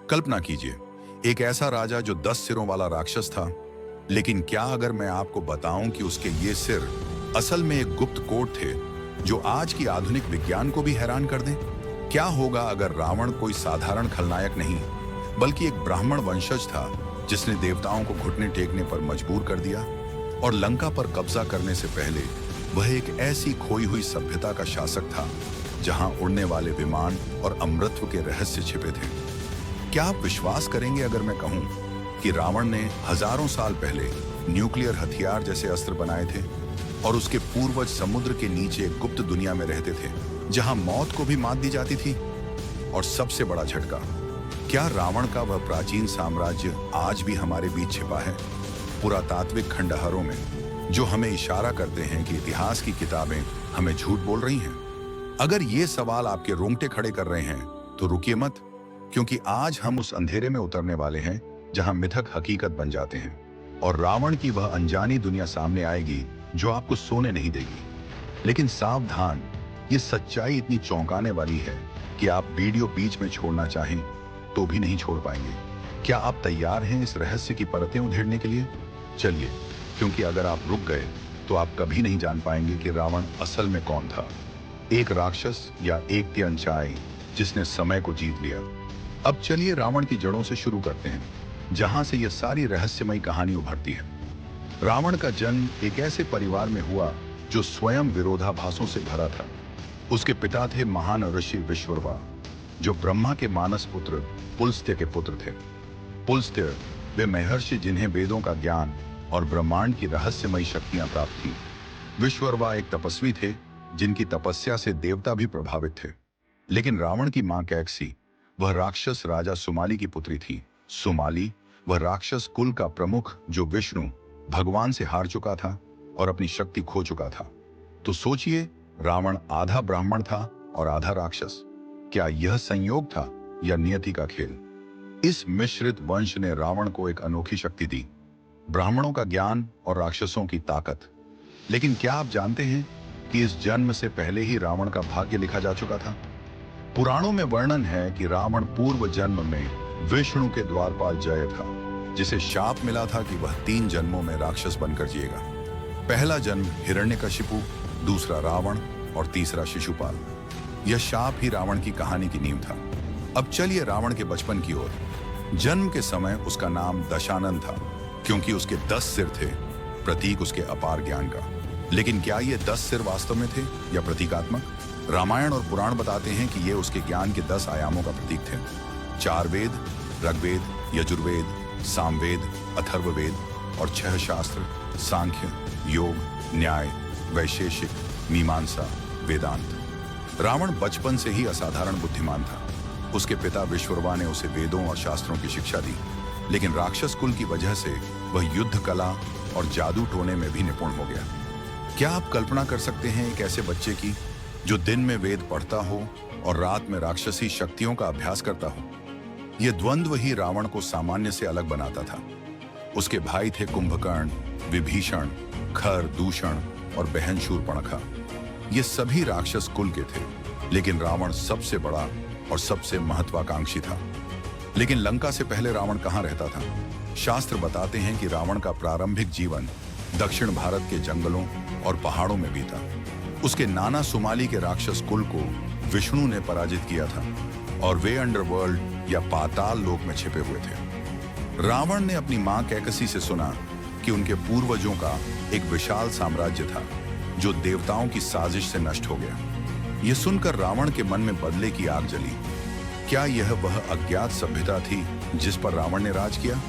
कल्पना कीजिए, एक ऐसा राजा जो 10 सिरों वाला राक्षस था। लेकिन क्या अगर मैं आपको बताऊं कि उसके ये सिर असल में एक गुप्त कोड थे जो आज की आधुनिक विज्ञान को भी हैरान कर दें? क्या होगा अगर रावण कोई साधारण खलनायक नहीं बल्कि एक ब्राह्मण वंशज था जिसने देवताओं को घुटने टेकने पर मजबूर कर दिया, और लंका पर कब्जा करने से पहले वह एक ऐसी खोई हुई सभ्यता का शासक था जहां उड़ने वाले विमान और अमृतत्व के रहस्य छिपे थे। क्या आप विश्वास करेंगे अगर मैं कहूं कि रावण ने हजारों साल पहले न्यूक्लियर हथियार जैसे अस्त्र बनाए थे और उसके पूर्वज समुद्र के नीचे एक गुप्त दुनिया में रहते थे जहां मौत को भी मात दी जाती थी? और सबसे बड़ा झटका, क्या रावण का वह प्राचीन साम्राज्य आज भी हमारे बीच छिपा है, पुरातात्विक खंडहरों में, जो हमें इशारा करते हैं कि इतिहास की किताबें हमें झूठ बोल रही हैं? अगर ये सवाल आपके रोंगटे खड़े कर रहे हैं तो रुकिए मत, क्योंकि आज हम उस अंधेरे में उतरने वाले हैं जहां मिथक हकीकत बन जाते हैं और रावण की वह अनजानी दुनिया सामने आएगी जो आपको सोने नहीं देगी। लेकिन सावधान, ये सच्चाई इतनी चौंकाने वाली है कि आप वीडियो बीच में छोड़ना चाहें तो भी नहीं छोड़ पाएंगे। क्या आप तैयार हैं इस रहस्य की परतें उधेड़ने के लिए? चलिए, क्योंकि अगर आप रुक गए तो आप कभी नहीं जान पाएंगे कि रावण असल में कौन था, एक राक्षस या एक त्यंचाई जिसने समय को जीत लिया। अब चलिए रावण की जड़ों से शुरू करते हैं, जहां से यह सारी रहस्यमयी कहानी उभरती है। रावण का जन्म एक ऐसे परिवार में हुआ जो स्वयं विरोधाभासों से भरा था। उसके पिता थे महान ऋषि विश्ववा, जो ब्रह्मा के मानस पुत्र पुलस्त्य के पुत्र थे। पुलस्त्य वे महर्षि जिन्हें वेदों का ज्ञान और ब्रह्मांड की रहस्यमयी शक्तियां प्राप्त थीं। विश्ववा एक तपस्वी थे जिनकी तपस्या से देवता भी प्रभावित थे। लेकिन रावण की मां कैकसी, वह राक्षस राजा सुमाली की पुत्री थी। सुमाली वह राक्षस कुल का प्रमुख जो विष्णु भगवान से हार चुका था और अपनी शक्ति खो चुका था। तो सोचिए, रावण आधा ब्राह्मण था और आधा राक्षस। क्या यह संयोग था या नियति का खेल? इस मिश्रित वंश ने रावण को एक अनोखी शक्ति दी, ब्राह्मणों का ज्ञान और राक्षसों की ताकत। लेकिन क्या आप जानते हैं कि इस जन्म से पहले ही रावण का भाग्य लिखा जा चुका था? पुराणों में वर्णन है कि रावण पूर्व जन्म में विष्णु के द्वारपाल जय था, जिसे शाप मिला था कि वह 3 जन्मों में राक्षस बनकर जिएगा। पहला जन्म हिरण्यकशिपु, दूसरा रावण और तीसरा शिशुपाल। यह शाप ही रावण की कहानी की नींव था। अब चलिए रावण के बचपन की ओर। जन्म के समय उसका नाम दशानन था, क्योंकि उसके 10 सिर थे, प्रतीक उसके अपार ज्ञान का। लेकिन क्या ये 10 सिर वास्तव में थे या प्रतीकात्मक? रामायण और पुराण बताते हैं कि ये उसके ज्ञान के 10 आयामों का प्रतीक थे। 4 वेद, ऋग्वेद, यजुर्वेद, सामवेद, अथर्ववेद और 6 शास्त्र, सांख्य, योग, न्याय, वैशेषिक, मीमांसा, वेदांत। रावण बचपन से ही असाधारण बुद्धिमान था। उसके पिता विश्ववा ने उसे वेदों और शास्त्रों की शिक्षा दी, लेकिन राक्षस कुल की वजह से वह युद्ध कला और जादू टोने में भी निपुण हो गया। क्या आप कल्पना कर सकते हैं एक ऐसे बच्चे की जो दिन में वेद पढ़ता हो और रात में राक्षसी शक्तियों का अभ्यास करता हो? यह द्वंद्व ही रावण को सामान्य से अलग बनाता था। उसके भाई थे कुंभकर्ण, विभीषण, खर, दूषण और बहन शूर्पणखा। ये सभी राक्षस कुल के थे, लेकिन रावण सबसे बड़ा और सबसे महत्वाकांक्षी था। लेकिन लंका से पहले रावण कहाँ रहता था? शास्त्र बताते हैं कि रावण का प्रारंभिक जीवन दक्षिण भारत के जंगलों और पहाड़ों में बीता। उसके नाना सुमाली के राक्षस कुल को विष्णु ने पराजित किया था और वे अंडरवर्ल्ड या पाताल लोक में छिपे हुए थे। रावण ने अपनी मां कैकसी से सुना कि उनके पूर्वजों का एक विशाल साम्राज्य था जो देवताओं की साजिश से नष्ट हो गया। यह सुनकर रावण के मन में बदले की आग जली। क्या यह वह अज्ञात सभ्यता थी जिस पर रावण ने राज किया?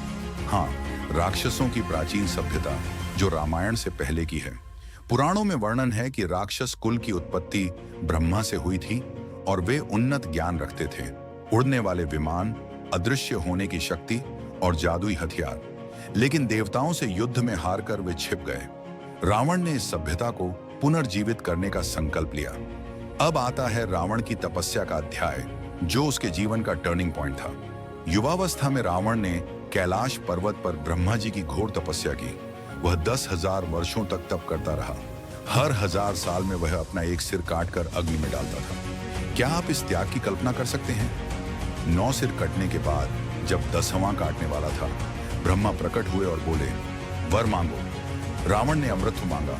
हाँ, राक्षसों की प्राचीन सभ्यता जो रामायण से पहले की है। पुराणों में वर्णन है कि राक्षस कुल की उत्पत्ति ब्रह्मा से हुई थी और वे उन्नत ज्ञान रखते थे, उड़ने वाले विमान, अदृश्य होने की शक्ति और जादुई हथियार। लेकिन देवताओं से युद्ध में हारकर वे छिप गए। रावण ने इस सभ्यता को पुनर्जीवित करने का संकल्प लिया। अब आता है रावण की तपस्या का अध्याय, जो उसके जीवन का टर्निंग पॉइंट था। युवावस्था में रावण ने कैलाश पर्वत पर ब्रह्मा जी की घोर तपस्या की। वह 10,000 वर्षों तक तप करता रहा। हर 1000 साल में वह अपना एक सिर काटकर अग्नि में डालता था। क्या आप इस त्याग की कल्पना कर सकते हैं? 9 सिर कटने के बाद जब 10वां काटने वाला था, ब्रह्मा प्रकट हुए और बोले, वर मांगो। रावण ने अमृत मांगा,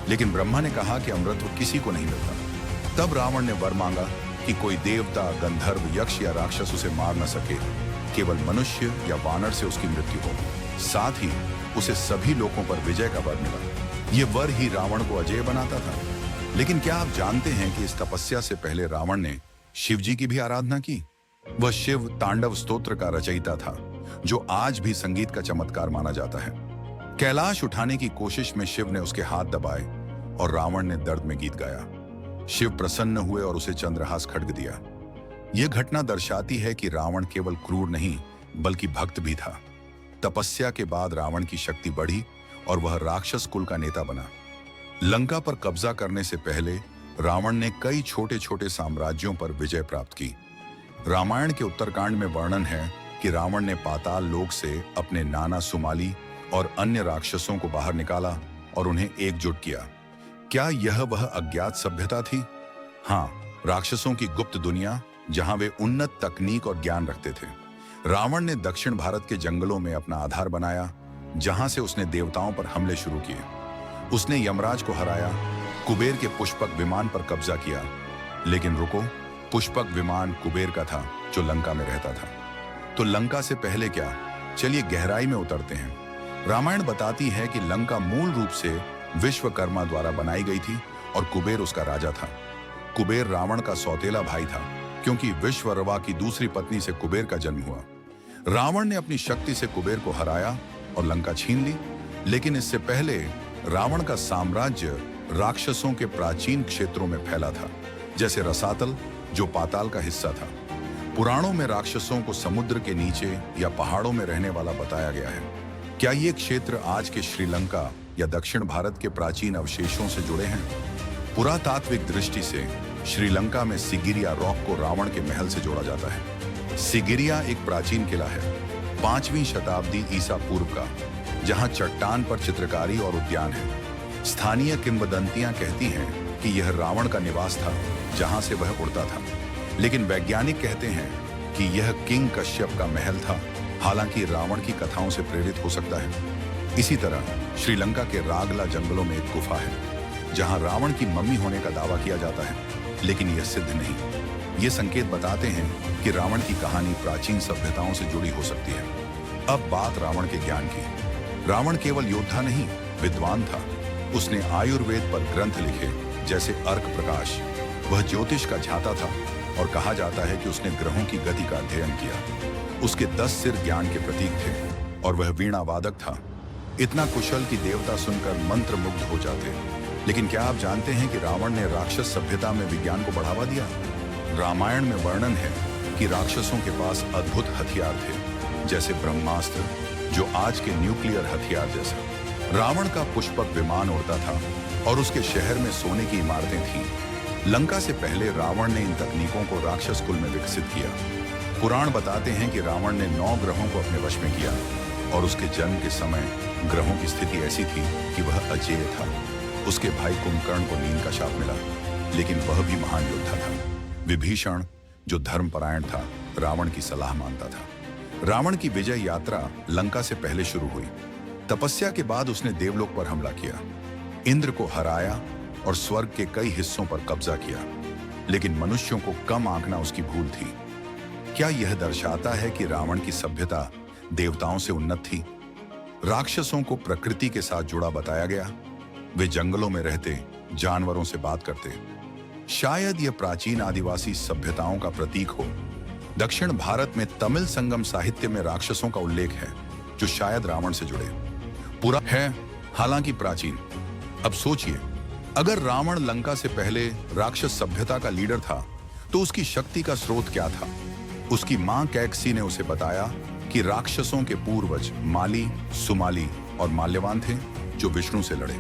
लेकिन ब्रह्मा ने कहा कि अमृत किसी को नहीं मिलता। तब रावण ने वर मांगा कि कोई देवता, गंधर्व, यक्ष या राक्षस उसे मार न सके, केवल मनुष्य या वानर से उसकी मृत्यु हो। साथ ही उसे सभी लोगों पर विजय का वर मिला। ये वर ही रावण को अजेय बनाता था। लेकिन क्या आप जानते हैं कि इस तपस्या से पहले रावण ने शिव जी की भी आराधना की? वह शिव तांडव स्तोत्र का रचयिता था, जो आज भी संगीत का चमत्कार माना जाता है। कैलाश उठाने की कोशिश में शिव ने उसके हाथ दबाए और रावण ने दर्द में गीत गाया। शिव प्रसन्न हुए और उसे चंद्रहास खड्ग दिया। यह घटना दर्शाती है कि रावण केवल क्रूर नहीं बल्कि भक्त भी था। तपस्या के बाद रावण की शक्ति बढ़ी और वह राक्षस कुल का नेता बना। लंका पर कब्जा करने से पहले रावण ने कई छोटे छोटे साम्राज्यों पर विजय प्राप्त की। रामायण के उत्तरकांड में वर्णन है कि रावण ने पाताल लोक से अपने नाना सुमाली और अन्य राक्षसों को बाहर निकाला और उन्हें एकजुट किया। क्या यह वह अज्ञात सभ्यता थी? हाँ, राक्षसों की गुप्त दुनिया, जहां वे उन्नत तकनीक और ज्ञान रखते थे। रावण ने दक्षिण भारत के जंगलों में अपना आधार बनाया, जहां से उसने देवताओं पर हमले शुरू किए। उसने यमराज को हराया, कुबेर के पुष्पक विमान पर कब्जा किया। लेकिन रुको, पुष्पक विमान कुबेर का था, जो लंका में रहता था। तो लंका से पहले क्या? चलिए गहराई में उतरते हैं। रामायण बताती है कि लंका मूल रूप से विश्वकर्मा द्वारा बनाई गई थी और कुबेर उसका राजा था। कुबेर रावण का सौतेला भाई था, क्योंकि विश्वरवा की दूसरी पत्नी से कुबेर का जन्म हुआ। रावण ने अपनी शक्ति से कुबेर को हराया और लंका छीन ली। लेकिन इससे पहले रावण का साम्राज्य राक्षसों के प्राचीन क्षेत्रों में फैला था, जैसे रसातल, जो पाताल का हिस्सा था। पुराणों में राक्षसों को समुद्र के नीचे या पहाड़ों में रहने वाला बताया गया है। क्या ये क्षेत्र आज के श्रीलंका या दक्षिण भारत के प्राचीन अवशेषों से जुड़े हैं? पुरातात्विक दृष्टि से श्रीलंका में सिगिरिया रॉक को रावण के महल से जोड़ा जाता है। सिगिरिया एक प्राचीन किला है, 5वीं शताब्दी ईसा पूर्व का, जहां चट्टान पर चित्रकारी और उद्यान है। स्थानीय किंवदंतियां कहती हैं कि यह रावण का निवास था, जहां से वह उड़ता था। लेकिन वैज्ञानिक कहते हैं कि यह किंग कश्यप का महल था, हालांकि रावण की कथाओं से प्रेरित हो सकता है। इसी तरह श्रीलंका के रागला जंगलों में एक गुफा है, जहां रावण की मम्मी होने का दावा किया जाता है, लेकिन यह सिद्ध नहीं। ये संकेत बताते हैं कि रावण की कहानी प्राचीन सभ्यताओं से जुड़ी हो सकती है। अब बात रावण के ज्ञान की। रावण केवल योद्धा नहीं, विद्वान था। उसने आयुर्वेद पर ग्रंथ लिखे, जैसे अर्क प्रकाश। वह ज्योतिष का झाता था और कहा जाता है कि उसने ग्रहों की गति का अध्ययन किया। उसके 10 सिर ज्ञान के प्रतीक थे और वह वीणा वादक था, इतना कुशल कि देवता सुनकर मंत्र मुग्ध हो जाते। लेकिन क्या आप जानते हैं कि रावण ने राक्षस सभ्यता में विज्ञान को बढ़ावा दिया? रामायण में वर्णन है कि राक्षसों के पास अद्भुत हथियार थे, जैसे ब्रह्मास्त्र, जो आज के न्यूक्लियर हथियार जैसा। रावण का पुष्पक विमान उड़ता था और उसके शहर में सोने की इमारतें थीं। लंका से पहले रावण ने इन तकनीकों को राक्षस कुल में विकसित किया। पुराण बताते हैं कि रावण ने 9 ग्रहों को अपने वश में किया और उसके जन्म के समय ग्रहों की स्थिति ऐसी थी कि वह अजेय था। उसके भाई कुंभकर्ण को नींद का शाप मिला, लेकिन वह भी महान योद्धा था। विभीषण, जो धर्मपरायण था, रावण की सलाह मानता था। रावण की विजय यात्रा लंका से पहले शुरू हुई। तपस्या के बाद उसने देवलोक पर हमला किया, इंद्र को हराया और स्वर्ग के कई हिस्सों पर कब्जा किया। लेकिन मनुष्यों को कम आंकना उसकी भूल थी। क्या यह दर्शाता है कि रावण की सभ्यता देवताओं से उन्नत थी? राक्षसों को प्रकृति के साथ जुड़ा बताया गया। वे जंगलों में रहते, जानवरों से बात करते। शायद यह प्राचीन आदिवासी सभ्यताओं का प्रतीक हो। दक्षिण भारत में तमिल संगम साहित्य में राक्षसों का उल्लेख है, जो शायद रावण से जुड़े पूरा है, हालांकि प्राचीन। अब सोचिए, अगर रावण लंका से पहले राक्षस सभ्यता का लीडर था, तो उसकी शक्ति का स्रोत क्या था? उसकी मां कैकसी ने उसे बताया कि राक्षसों के पूर्वज माली, सुमाली और माल्यवान थे, जो विष्णु से लड़े।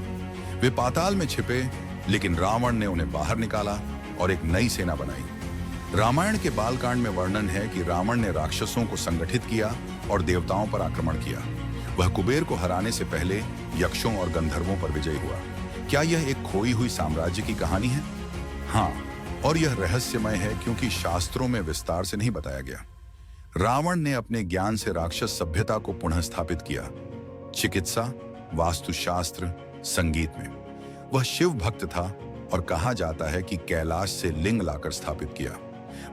वे पाताल में छिपे, लेकिन रावण ने उन्हें बाहर निकाला और एक नई सेना बनाई। रामायण के बालकांड में वर्णन है कि रावण ने राक्षसों को संगठित किया और देवताओं पर आक्रमण किया। वह कुबेर को हराने से पहले यक्षों और गंधर्वों पर विजयी हुआ। क्या यह एक खोई हुई साम्राज्य की कहानी है? हाँ, और यह रहस्यमय है क्योंकि शास्त्रों में विस्तार से नहीं बताया गया। रावण ने अपने ज्ञान से राक्षस सभ्यता को पुनः स्थापित किया। चिकित्सा, वास्तुशास्त्र, संगीत में वह शिव भक्त था और कहा जाता है कि कैलाश से लिंग लाकर स्थापित किया।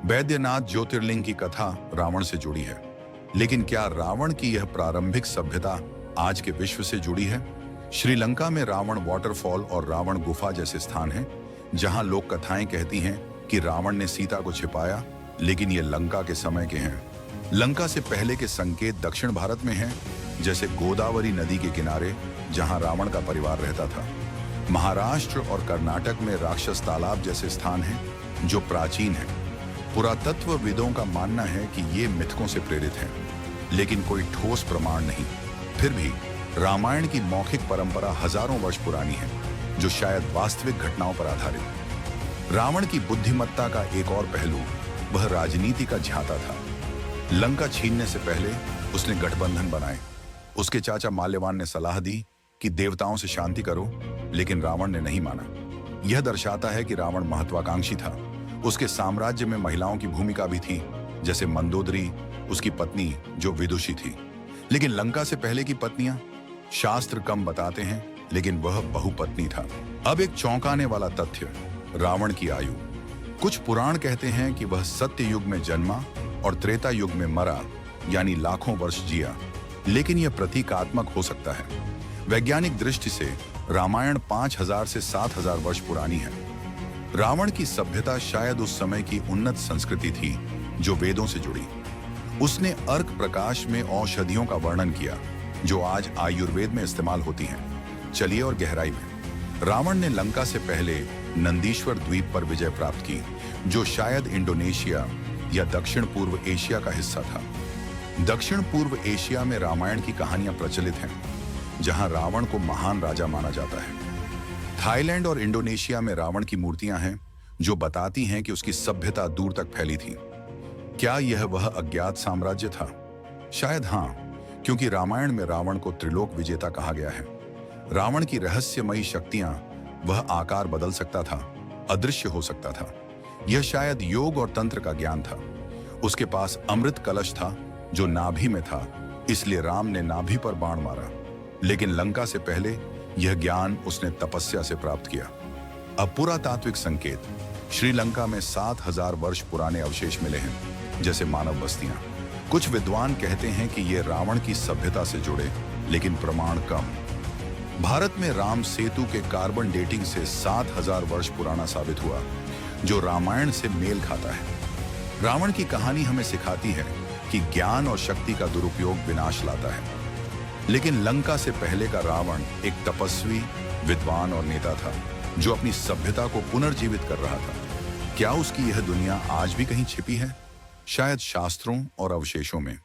बैद्यनाथ ज्योतिर्लिंग की कथा रावण से जुड़ी है, लेकिन क्या रावण की यह प्रारंभिक सभ्यता आज के विश्व से जुड़ी है? श्रीलंका में रावण वाटरफॉल और रावण गुफा जैसे स्थान हैं, जहां लोक कथाएं कहती हैं कि रावण ने सीता को छिपाया, लेकिन ये लंका के समय के हैं। लंका से पहले के संकेत दक्षिण भारत में हैं, जैसे गोदावरी नदी के किनारे, जहां रावण का परिवार रहता था। महाराष्ट्र और कर्नाटक में राक्षस तालाब जैसे स्थान हैं, जो प्राचीन हैं। पुरातत्वविदों का मानना है कि ये मिथकों से प्रेरित हैं, लेकिन कोई ठोस प्रमाण नहीं। फिर भी रामायण की मौखिक परंपरा हजारों वर्ष पुरानी है, जो शायद वास्तविक घटनाओं पर आधारित। रावण की बुद्धिमत्ता का एक और पहलू वह राजनीति का झाता था। लंका छीनने से पहले उसने गठबंधन बनाए। उसके चाचा माल्यवान ने सलाह दी कि देवताओं से शांति करो, लेकिन रावण ने नहीं माना। यह दर्शाता है कि रावण महत्वाकांक्षी था। उसके साम्राज्य में महिलाओं की भूमिका भी थी, जैसे मंदोदरी, उसकी पत्नी जो विदुषी थी। लेकिन लंका से पहले की पत्नियां शास्त्र कम बताते हैं, लेकिन वह बहुपत्नी था। अब एक चौंकाने वाला तथ्य, रावण की आयु। कुछ पुराण कहते हैं कि वह सत्य युग में जन्मा और त्रेता युग में मरा, यानी लाखों वर्ष जिया, लेकिन यह प्रतीकात्मक हो सकता है। वैज्ञानिक दृष्टि से रामायण 5000 से 7000 वर्ष पुरानी है। रावण की सभ्यता शायद उस समय की उन्नत संस्कृति थी, जो वेदों से जुड़ी। उसने अर्क प्रकाश में औषधियों का वर्णन किया, जो आज आयुर्वेद में इस्तेमाल होती हैं। चलिए और गहराई में। रावण ने लंका से पहले नंदीश्वर द्वीप पर विजय प्राप्त की, जो शायद इंडोनेशिया या दक्षिण पूर्व एशिया का हिस्सा था। दक्षिण पूर्व एशिया में रामायण की कहानियां प्रचलित हैं, जहां रावण को महान राजा माना जाता है। थाईलैंड और इंडोनेशिया में रावण की मूर्तियां हैं, जो बताती हैं कि उसकी सभ्यता दूर तक फैली थी। क्या यह वह अज्ञात साम्राज्य था? शायद हाँ, क्योंकि रामायण में रावण को त्रिलोक विजेता कहा गया है। रावण की रहस्यमयी शक्तियां, वह आकार बदल सकता था, अदृश्य हो सकता था। यह शायद योग और तंत्र का ज्ञान था। उसके पास अमृत कलश था, जो नाभि में था, इसलिए राम ने नाभि पर बाण मारा। लेकिन लंका से पहले यह ज्ञान उसने तपस्या से प्राप्त किया। अब पुरातात्विक संकेत, श्रीलंका में 7000 वर्ष पुराने अवशेष मिले हैं, जैसे मानव बस्तियां। कुछ विद्वान कहते हैं कि ये रावण की सभ्यता से जुड़े, लेकिन प्रमाण कम। भारत में राम सेतु के कार्बन डेटिंग से 7000 वर्ष पुराना साबित हुआ, जो रामायण से मेल खाता है। रावण की कहानी हमें सिखाती है कि ज्ञान और शक्ति का दुरुपयोग विनाश लाता है। लेकिन लंका से पहले का रावण एक तपस्वी, विद्वान और नेता था, जो अपनी सभ्यता को पुनर्जीवित कर रहा था। क्या उसकी यह दुनिया आज भी कहीं छिपी है? शायद शास्त्रों और अवशेषों में।